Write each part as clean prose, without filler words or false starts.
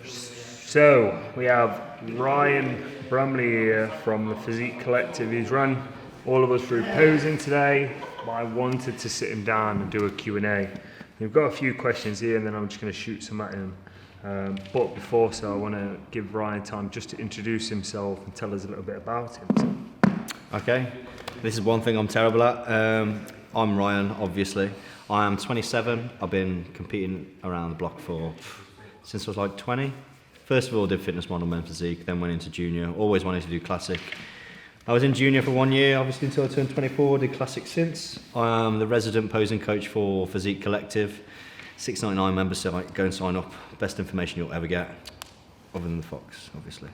So we have Ryan Brambleby here from the Physique Collective. He's run all of us through posing today, but I wanted to sit him down and do a Q&A. We've got a few questions here and then I'm just going to shoot some at him. But before so, I want to give Ryan time just to introduce himself and tell us a little bit about him. Okay, this is one thing I'm terrible at. I'm Ryan, obviously. I am 27. I've been competing around the block since I was like 20. First of all, did fitness model, men physique, then went into junior. Always wanted to do classic. I was in junior for 1 year, obviously until I turned 24, did classic since. I am the resident posing coach for Physique Collective. $6.99 member site, go and sign up. Best information you'll ever get, other than the Fox, obviously.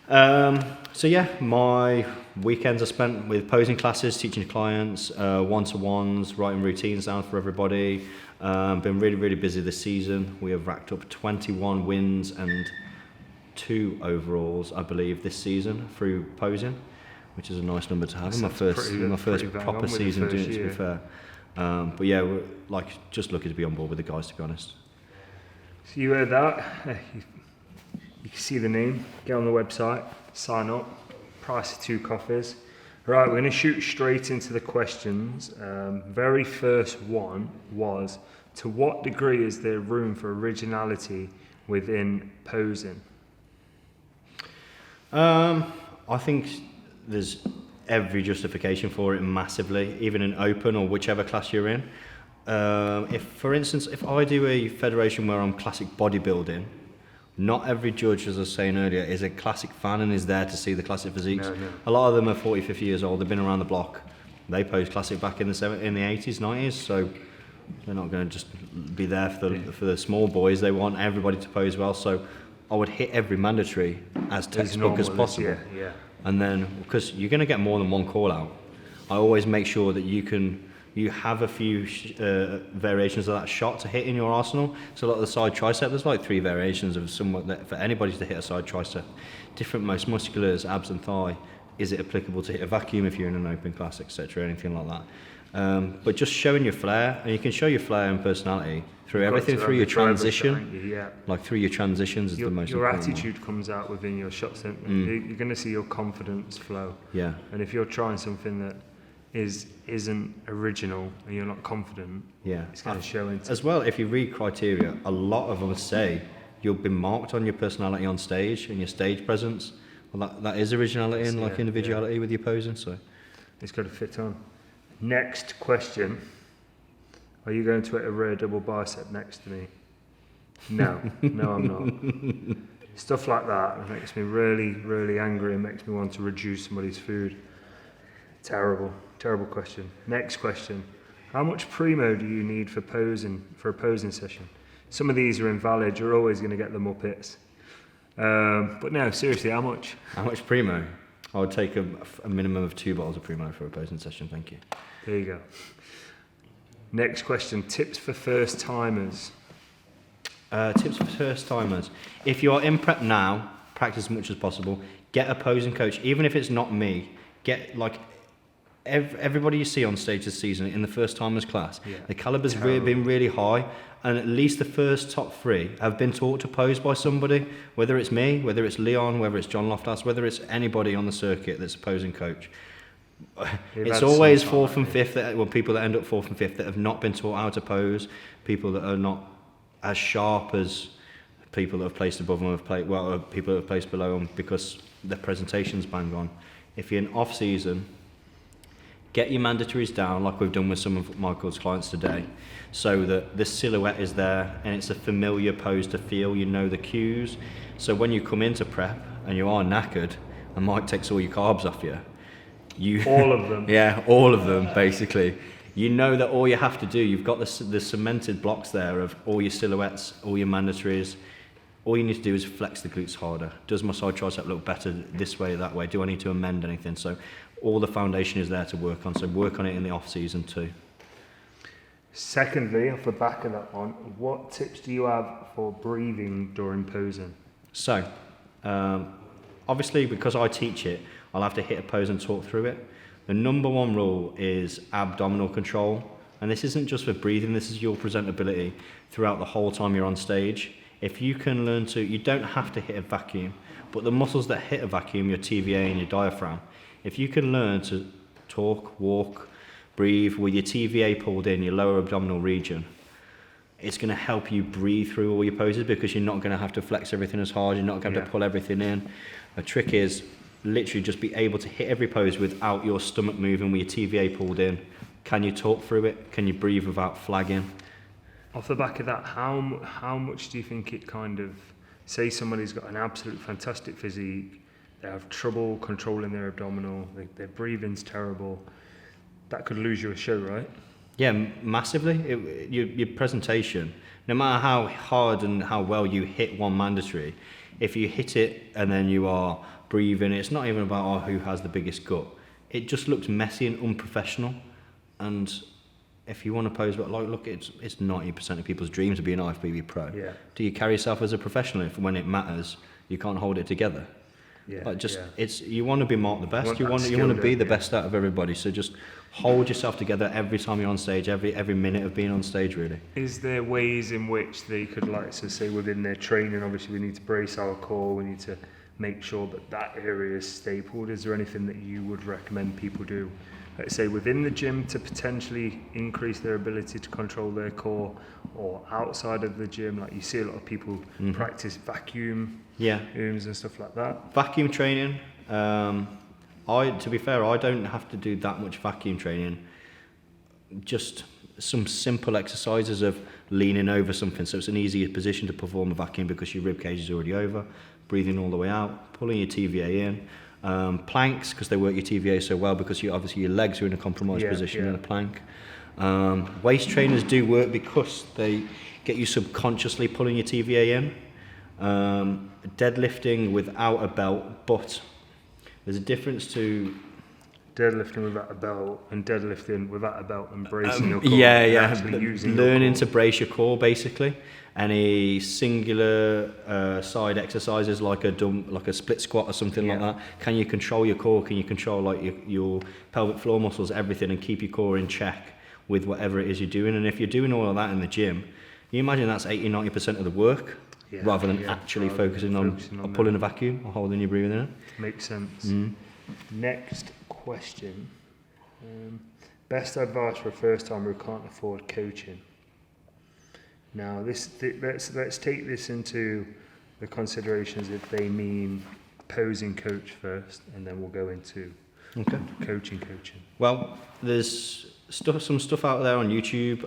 So yeah, my weekends are spent with posing classes, teaching clients, one-to-ones, writing routines down for everybody. Been really busy this season. We have racked up 21 wins and 2 overalls, I believe, this season through posing, which is a nice number to have. My first proper season doing it, to be fair. But yeah, we're just lucky to be on board with the guys, to be honest. So you heard that. You can see the name, get on the website, sign up, price of 2 coffees. Right, we're going to shoot straight into the questions. Very first one was, to what degree is there room for originality within posing? I think there's every justification for it massively, even in open or whichever class you're in. If, for instance, if I do a federation where I'm classic bodybuilding, not every judge, as I was saying earlier, is a classic fan and is there to see the classic physiques. No. A lot of them are 40, 50 years old, they've been around the block. They posed classic back in the 80s, 90s, so they're not going to just be there for the small boys. They want everybody to pose well, so I would hit every mandatory as textbook as possible. Yeah. And then, because you're going to get more than one call out, I always make sure that you have a few variations of that shot to hit in your arsenal. So a lot of the side tricep, there's like 3 variations of somewhat that for anybody to hit a side tricep. Different, most musculars, abs and thigh. Is it applicable to hit a vacuum if you're in an open class, etc., anything like that. But just showing your flair, and you can show your flair and personality through everything, through your transition. Like through your transitions is the most important. Your attitude comes out within your shots. You're going to see your confidence flow. Yeah. And if you're trying something that isn't original and you're not confident, it's going to show into. As well, if you read criteria, a lot of them say you'll be marked on your personality on stage and your stage presence. Well, that is originality and individuality with your posing, so it's got to fit on. Next question: are you going to hit a rare double bicep next to me? No, I'm not. Stuff like that makes me really angry and makes me want to reduce somebody's food. Terrible question. Next question: how much Primo do you need for a posing session? Some of these are invalid. You're always going to get the Muppets. But no, seriously, how much? How much Primo? I would take a minimum of 2 bottles of Primo for a posing session, thank you. There you go. Next question: tips for first timers. Tips for first timers. If you're in prep now, practice as much as possible. Get a posing coach, even if it's not me. Get everybody you see on stage this season in the first timers class, the caliber's been really high, and at least the first top 3 have been taught to pose by somebody, whether it's me, whether it's Leon, whether it's John Loftus, whether it's anybody on the circuit that's a posing coach. It's always 4th and 5th, people that end up 4th and 5th that have not been taught how to pose, people that are not as sharp as people that have placed above them, people that have placed below them, because their presentation's bang on. If you're in off season, get your mandatories down like we've done with some of Michael's clients today, so that the silhouette is there and it's a familiar pose to feel, you know the cues. So when you come into prep and you are knackered and Mike takes all your carbs off you, all of them. Yeah, all of them basically. You know that all you have to do, you've got the cemented blocks there of all your silhouettes, all your mandatories. All you need to do is flex the glutes harder. Does my side tricep look better this way or that way? Do I need to amend anything? So all the foundation is there to work on. So work on it in the off season too. Secondly, off the back of that one, what tips do you have for breathing during posing? So, obviously because I teach it, I'll have to hit a pose and talk through it. The number 1 rule is abdominal control. And this isn't just for breathing, this is your presentability throughout the whole time you're on stage. If you can learn to, you don't have to hit a vacuum, but the muscles that hit a vacuum, your TVA and your diaphragm, if you can learn to talk, walk, breathe with your TVA pulled in, your lower abdominal region, it's going to help you breathe through all your poses because you're not going to have to flex everything as hard, you're not going to have to pull everything in. The trick is literally just be able to hit every pose without your stomach moving with your TVA pulled in. Can you talk through it? Can you breathe without flagging? Off the back of that, how much do you think it kind of, say somebody's got an absolute fantastic physique, they have trouble controlling their abdominal, their breathing's terrible, that could lose you a show, right? Yeah, massively. Your presentation, no matter how hard and how well you hit one mandatory, if you hit it and then you are breathing, it's not even about who has the biggest gut. It just looks messy and unprofessional. And if you want to pose, but like, look, it's 90% of people's dreams to be an IFBB pro. Yeah. Do you carry yourself as a professional if when it matters you can't hold it together? Yeah. Like it's you want to be marked the best. You want to be the best out of everybody. So just hold yourself together every time you're on stage, every minute of being on stage, really. Is there ways in which they could, like, so say within their training, obviously we need to brace our core, we need to make sure that area is stapled. Is there anything that you would recommend people do, let's say within the gym, to potentially increase their ability to control their core, or outside of the gym? Like you see a lot of people practice vacuum rooms and stuff like that. Vacuum training. To be fair, I don't have to do that much vacuum training. Just some simple exercises of leaning over something, so it's an easier position to perform a vacuum because your rib cage is already over. Breathing all the way out, pulling your TVA in. Planks, because they work your TVA so well, because obviously your legs are in a compromised position in a plank. Waist trainers do work because they get you subconsciously pulling your TVA in. Deadlifting without a belt, but there's a difference to deadlifting without a belt and deadlifting without a belt and bracing your core. Learning to brace your core, basically. Any singular side exercises like a split squat or something like that. Can you control your core? Can you control like your pelvic floor muscles, everything, and keep your core in check with whatever it is you're doing? And if you're doing all of that in the gym, you imagine that's 80-90% of the work, rather than actually focusing on pulling a vacuum or holding your breathing in. Makes sense. Next question. Best advice for a first timer who can't afford coaching. Now, let's take this into the considerations if they mean posing coach first, and then we'll go into coaching. Well, there's some stuff out there on YouTube.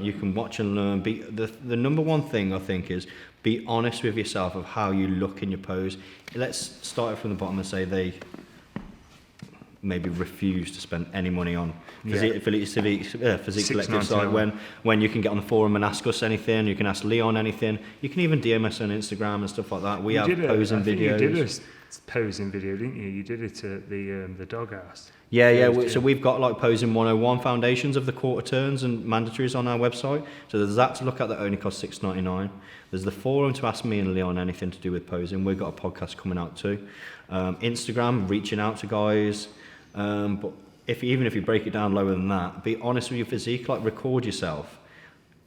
You can watch and learn. The number one thing I think is be honest with yourself of how you look in your pose. Let's start it from the bottom and say they maybe refuse to spend any money on physique collective site, when you can get on the forum and ask us anything, you can ask Leon anything, you can even DM us on Instagram and stuff like that. We have posing videos. You did a posing video, didn't you? You did it at the doghouse. So we've got like posing 101 foundations of the quarter turns and mandatories on our website. So there's that to look at that only costs $6.99. There's the forum to ask me and Leon anything to do with posing. We've got a podcast coming out too. Instagram, reaching out to guys. But even if you break it down lower than that, be honest with your physique, like record yourself.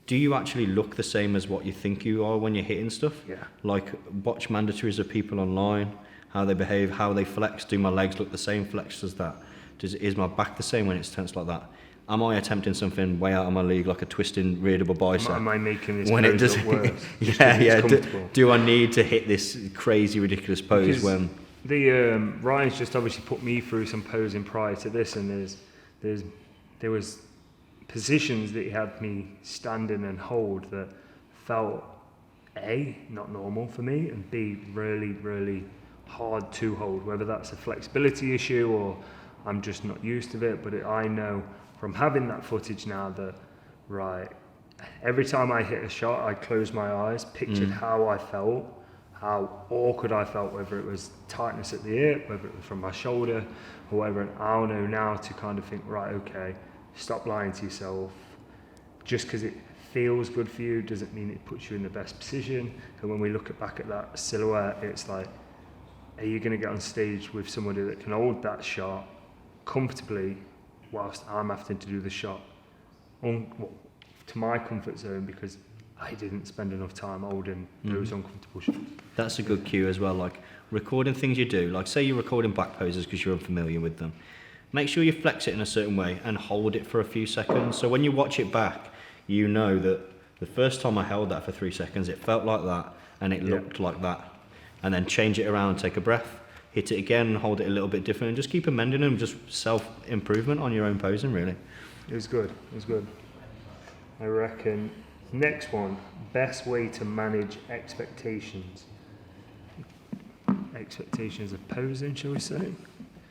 Do you actually look the same as what you think you are when you're hitting stuff? Like watch mandatories of people online, how they behave, how they flex. Do my legs look the same flexed as that? Is my back the same when it's tense like that? Am I attempting something way out of my league, like a twisting rear double bicep? Am I making this when pose look worse? Do I need to hit this crazy, ridiculous pose because when... Ryan's just obviously put me through some posing prior to this, and there was positions that he had me standing and hold that felt A, not normal for me, and B, really, really hard to hold, whether that's a flexibility issue or I'm just not used to it. But I know from having that footage now that, every time I hit a shot, I closed my eyes, pictured how I felt, how awkward I felt, whether it was tightness at the hip, whether it was from my shoulder, or whatever. And I'll know now to kind of think, okay, stop lying to yourself. Just because it feels good for you doesn't mean it puts you in the best position. And when we look back at that silhouette, it's like, are you going to get on stage with somebody that can hold that shot comfortably whilst I'm having to do the shot to my comfort zone, because I didn't spend enough time holding those uncomfortable shots. That's a good cue as well, like recording things you do. Like say you're recording back poses because you're unfamiliar with them. Make sure you flex it in a certain way and hold it for a few seconds. So when you watch it back, you know that the first time I held that for 3 seconds, it felt like that and it looked like that. And then change it around, take a breath, hit it again and hold it a little bit different and just keep amending them, just self-improvement on your own posing, really. It was good. I reckon. Next one, best way to manage expectations. Expectations of posing, shall we say?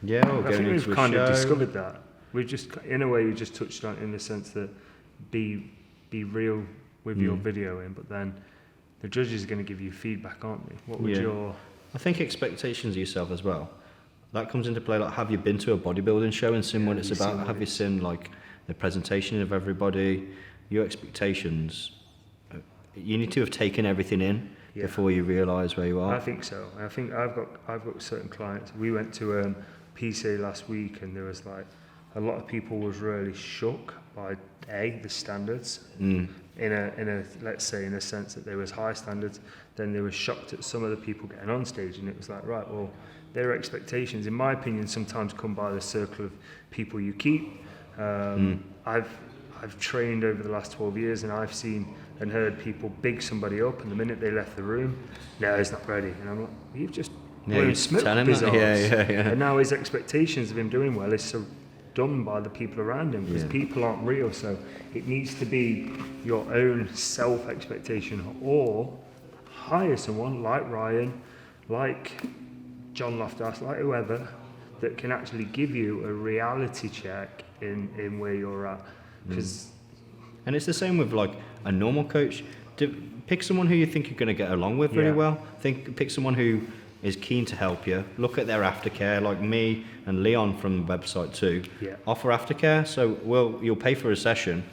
Yeah, or I going think into we've a kind show. of discovered that. We just, in a way, you just touched on it in the sense that be real with your videoing, but then the judges are going to give you feedback, aren't they? What would your... I think expectations of yourself as well. That comes into play. Like, have you been to a bodybuilding show and seen what it's about? Have you seen like the presentation of everybody? Your expectations. You need to have taken everything in before you realise where you are. I think so. I think I've got certain clients. We went to PCA last week, and there was like a lot of people was really shook by the standards. In a let's say in a sense that there was high standards. Then they were shocked at some of the people getting on stage, and it was like, right, well, their expectations, in my opinion, sometimes come by the circle of people you keep. I've trained over the last 12 years, and I've seen and heard people big somebody up, and the minute they left the room, no, he's not ready. And I'm like, you've just blown smoke up his arse. And now his expectations of him doing well is so done by the people around him, because people aren't real. So it needs to be your own self-expectation, or hire someone like Ryan, like John Loftus, like whoever, that can actually give you a reality check in where you're at. And it's the same with like a normal coach. Pick someone who you think you're going to get along with really well. Pick someone who is keen to help you. Look at their aftercare, like me and Leon from the website too. Offer aftercare, so you'll pay for a session,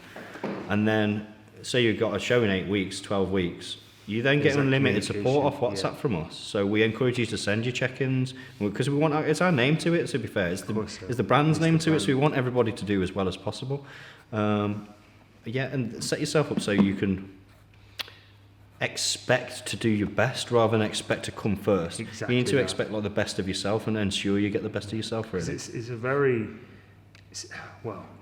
and then say you've got a show in 8 weeks, 12 weeks. You then get unlimited support off WhatsApp from us. So we encourage you to send your check-ins, because we want it's our name to it. To be fair, it's the brand's name to it. So we want everybody to do as well as possible. And set yourself up so you can expect to do your best rather than expect to come first. Exactly. You need to expect like the best of yourself and ensure you get the best of yourself. Really, it's a very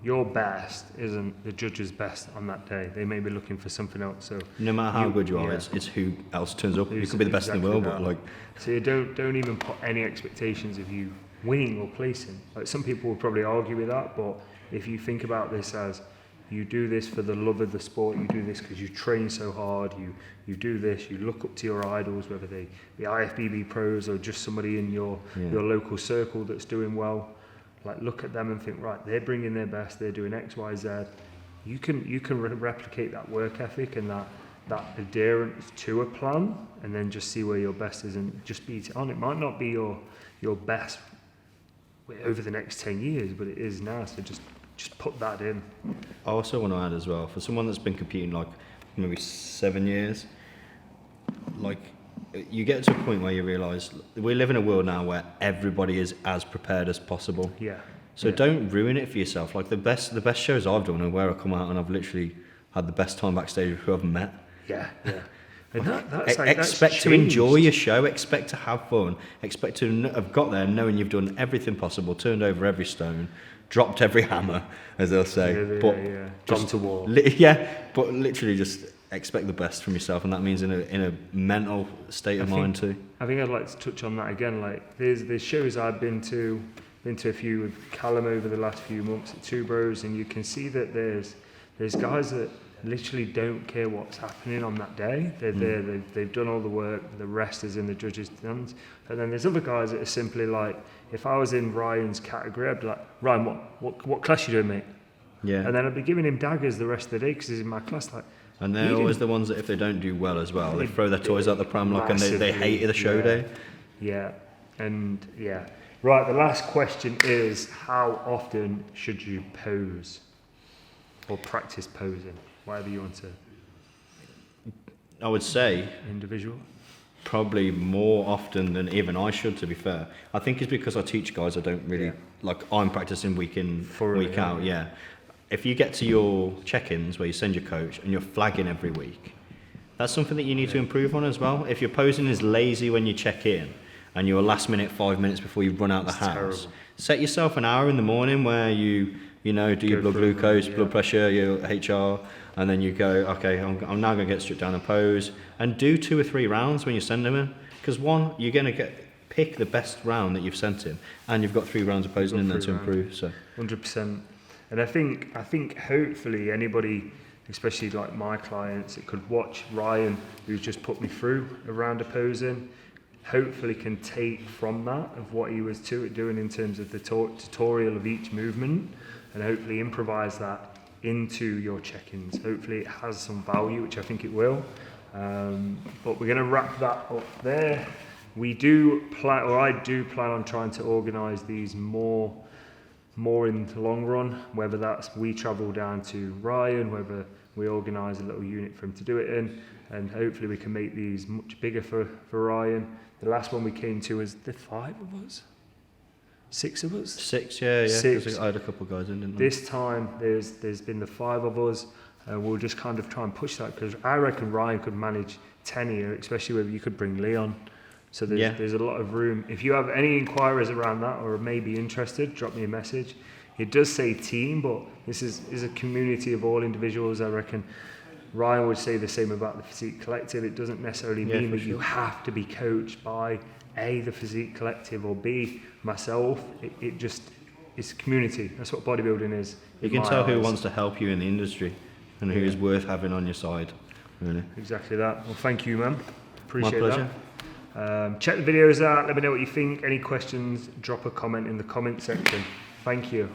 your best isn't the judge's best on that day. They may be looking for something else. So no matter how good you are, it's who else turns up. You could be the best in the world, but like, so you don't even put any expectations of you winning or placing. Like, some people will probably argue with that, but if you think about this as you do this for the love of the sport, you do this because you train so hard, you do this, you look up to your idols, whether they be IFBB pros or just somebody in your local circle that's doing well. Like, look at them and think, right, they're bringing their best, they're doing X, Y, Z. You can replicate that work ethic and that adherence to a plan, and then just see where your best is and just beat it on. It might not be your best over the next 10 years, but it is now, so just put that in. I also want to add as well, for someone that's been competing like maybe 7 years, like, you get to a point where you realise we live in a world now where everybody is as prepared as possible. So don't ruin it for yourself. Like, the best shows I've done are where I come out and I've literally had the best time backstage with who I've met. And that's expect to enjoy your show, expect to have fun, expect to have got there knowing you've done everything possible, turned over every stone, dropped every hammer, as they'll say. Gone to war. But literally just expect the best from yourself, and that means in a mental state of mind too. I think I'd like to touch on that again. Like, there's shows I've been to a few with Callum over the last few months at Two Bros, and you can see that there's guys that literally don't care what's happening on that day. They're there, they've done all the work, the rest is in the judges' hands. And then there's other guys that are simply like, if I was in Ryan's category, I'd be like, Ryan, what class you doing, mate? And then I'd be giving him daggers the rest of the day because he's in my class. Like, and they're always the ones that, if they don't do well as well, they throw their toys out the pram, like, and they hate the show day. Right, the last question is, how often should you pose or practice posing? Whatever you want to. I would say individual. Probably more often than even I should, to be fair. I think it's because I teach guys I don't really like. I'm practicing week in, week out. If you get to your check-ins where you send your coach and you're flagging every week, That's something that you need to improve on as well. If your posing is lazy when you check in and you're last minute 5 minutes before you run out the house, terrible. set yourself an hour in the morning where you know, do your blood glucose, blood pressure, your HR, and then you go, okay, I'm now going to get stripped down and pose, and do 2 or 3 rounds when you send them in. Because one, you're going to pick the best round that you've sent him, and you've got 3 rounds of posing in there to improve. So 100%. And I think hopefully anybody, especially like my clients, that could watch Ryan, who's just put me through a round of posing, hopefully can take from that of what he was doing in terms of the tutorial of each movement, and hopefully improvise that into your check-ins. Hopefully it has some value, which I think it will. But we're going to wrap that up there. I do plan on trying to organise these more in the long run, whether that's we travel down to Ryan, whether we organise a little unit for him to do it in, and hopefully we can make these much bigger for Ryan. The last one we came to was the 5 of us? 6 of us? 6, yeah. 6. I had a couple of guys in, didn't I? This time there's been the 5 of us, and we'll just kind of try and push that, because I reckon Ryan could manage 10 here, especially whether you could bring Leon. So there's a lot of room. If you have any inquiries around that or may be interested, drop me a message. It does say team, but this is a community of all individuals. I reckon Ryan would say the same about the Physique Collective. It doesn't necessarily mean that you have to be coached by A, the Physique Collective, or B, myself. It's community. That's what bodybuilding is. You can tell who wants to help you in the industry and who is worth having on your side, really. Exactly that. Well, thank you, man. Appreciate My pleasure. that. Check the videos out. Let me know what you think. Any questions, drop a comment in the comment section. Thank you.